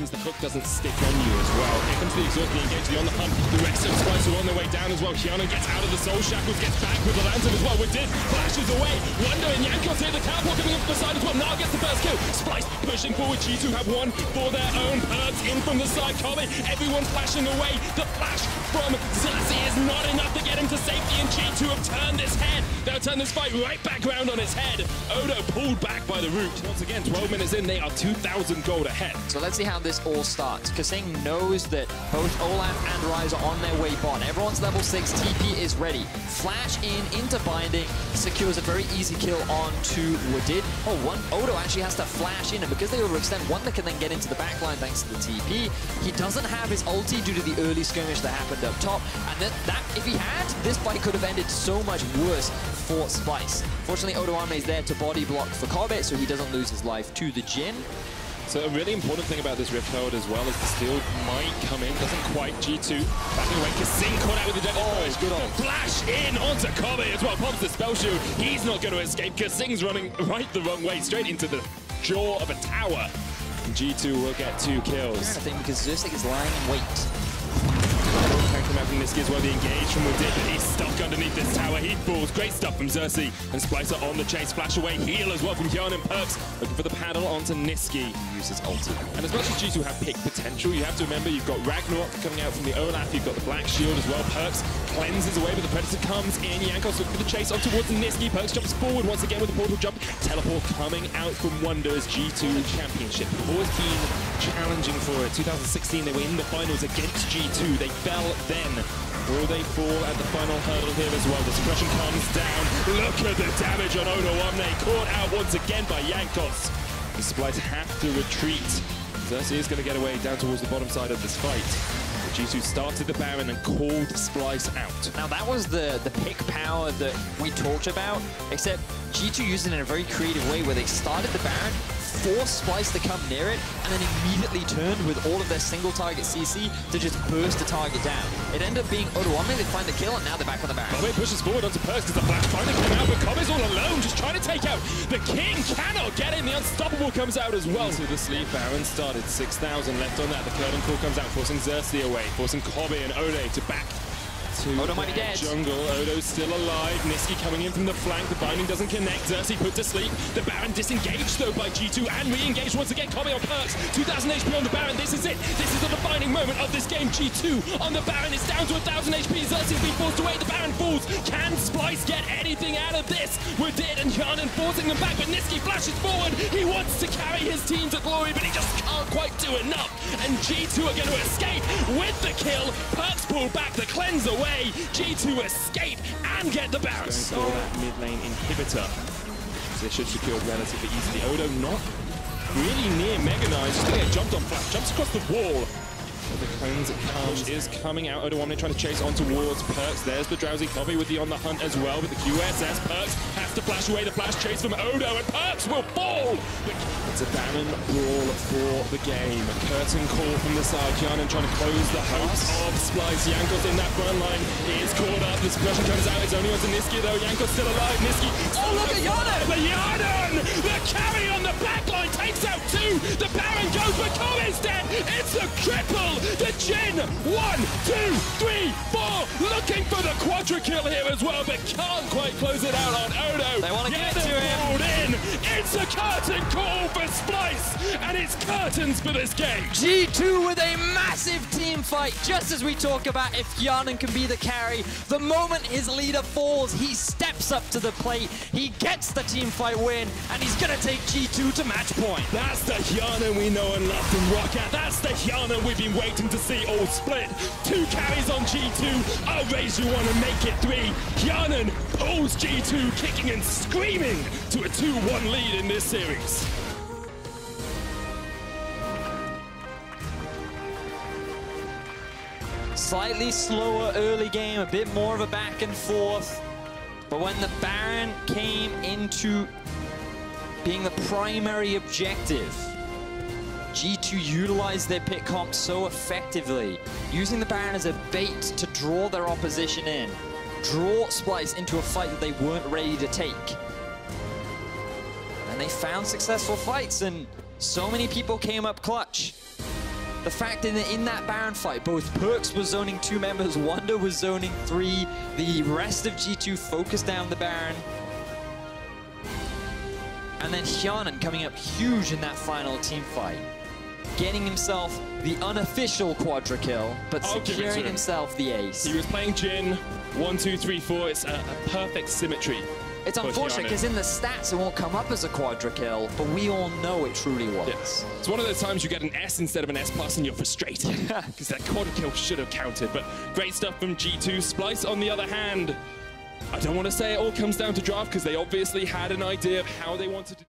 means the hook doesn't stick on you as well. Here comes the exhaust, the engage, the on the hunt. The rest of Spice are on their way down as well. Kiana gets out of the soul shackles, gets back with the lantern as well. With this, flashes away. Wonder and Yankos here, the teleport coming up the side as well. Now gets the first kill. Spice pushing forward. G2 have one for their own. Perks in from the side. Kobe, everyone flashing away. The flash from Xerxes is not enough to get him to safety, and G2 have turned this head. They'll turn this fight right back around on its head. Odo pulled back by the root. Once again, 12 minutes in, they are 2,000 gold ahead. So let's see how this all starts. Kasing knows that both Olaf and Ryze are on their way bot. Everyone's level 6, TP is ready. Flash into binding, secures a very easy kill onto Wadid. Odo actually has to flash in, and because they overextend, Wonder can then get into the backline thanks to the TP. He doesn't have his ulti due to the early skirmish that happened up top, and that if he had, this fight could have ended so much worse for Spice. Fortunately, Odo Ame is there to body block for Kobe, so he doesn't lose his life to the Jhin. So a really important thing about this Rift Herald as well is the steal might come in, doesn't quite. G2 backing away. Kasing caught out with the deadly good on. Flash in onto Kobe as well. Pops the spell shield. He's not going to escape. Kasing's running right the wrong way, straight into the jaw of a tower. And G2 will get 2 kills. I think because Zerxes is lying in wait. Come out from Niski as well, the engage from Wadid, but he's stuck underneath this tower. He falls. Great stuff from Xerxes. And Splicer on the chase. Flash away. Heal as well from Hyun and Perks. Looking for the paddle onto Niski. He uses ulti. And as much as G2 have pick potential, you have to remember you've got Ragnarok coming out from the Olaf. You've got the Black Shield as well. Perks cleanses away, but the Predator comes in. Yankos looking for the chase on towards Niski. Perks jumps forward once again with the portal jump. Teleport coming out from Wonder as G2 Championship. Always been challenging for it. 2016, they were in the finals against G2. They fell then. Will they fall at the final hurdle here as well? The suppression comes down. Look at the damage on Odo Omne. Caught out once again by Yankos. The Splice have to retreat. Xerxes is going to get away down towards the bottom side of this fight. G2 started the Baron and called Splice out. Now that was the pick power that we talked about, except G2 used it in a very creative way where they started the Baron, forced Splice to come near it, and then immediately turned with all of their single target CC to just burst the target down. It ended up being Odo Omne, they find the kill, and now they're back on the Baron. Kobe pushes forward onto Perks as the flash finally came out, but Kobe's all alone, just trying to take out the King. Cannot get in. The Unstoppable comes out as well. To the sleeve, Baron started 6,000 left on that. The curtain call comes out, forcing Xerxes away, forcing Kobe and Ode to back to Odo might be dead. Jungle. Odo's still alive. Niski coming in from the flank. The binding doesn't connect. Xerxes put to sleep. The Baron disengaged though by G2 and re-engaged once again. Kobe on Perks. 2,000 HP on the Baron. This is it. This is the defining moment of this game. G2 on the Baron. It's down to 1,000 HP. Xerxes being forced away. The Baron falls. Can Splice get anything out of this? Wadid and Hyun forcing them back, but Niski flashes forward. He wants to carry his team to glory, but he just can't quite do enough. And G2 are going to escape with the kill. Perks pull back. The cleanse away. G2 escape and get the Baron. Going for that mid lane inhibitor. So they should secure relatively easily. Odo not really near Mega Knight. Just gonna get jumped on flat. Jumps across the wall. The cleanse is coming out. Odo Omne trying to chase on towards Perks. There's the drowsy Kobe with the on the hunt as well. With the QSS, Perks has to flash away. The flash chase from Odo, and Perks will fall. It's a Baron brawl for the game. A curtain call from the side. Kianan trying to close the hopes of Splice. Yankos in that front line is caught up. The suppression comes out. It's only onto Niski though. Yankos still alive. Niski. Oh, look at Yanan! But Yanan! The carry on the backline takes out 2. The Baron goes, but Kobe's dead. It's a triple. The Jhin, 1, 2, 3, 4, looking for the quadra kill here as well, but can't quite close it out on Odo. They want to get to him. It's a curtain call for Splice, and it's curtains for this game. G2 with a massive team fight, just as we talk about if Yanan can be the carry. The moment his leader falls, he steps up to the plate, he gets the team fight win, and he's gonna take G2 to match point. That's the Yanan we know and love from Rocket. That's the Yanan we've been waiting to see all split. 2 carries on G2. I'll raise you one and make it 3. Yanan pulls G2, kicking and screaming to a 2-1 lead in this series. Slightly slower early game, a bit more of a back and forth. But when the Baron came into being the primary objective, G2 utilized their pick comp so effectively, using the Baron as a bait to draw their opposition in, draw Splice into a fight that they weren't ready to take. And they found successful fights, and so many people came up clutch. The fact that in that Baron fight, both Perks was zoning 2 members, Wonder was zoning 3, the rest of G2 focused down the Baron. And then Hyanan coming up huge in that final team fight, getting himself the unofficial quadra kill, but securing himself the ace. He was playing Jhin, 1, 2, 3, 4. It's a perfect symmetry. It's unfortunate because in the stats it won't come up as a quadra kill, but we all know it truly was. Yes. It's one of those times you get an S instead of an S plus and you're frustrated because that quadra kill should have counted. But great stuff from G2. Splice, on the other hand, I don't want to say it all comes down to draft because they obviously had an idea of how they wanted to.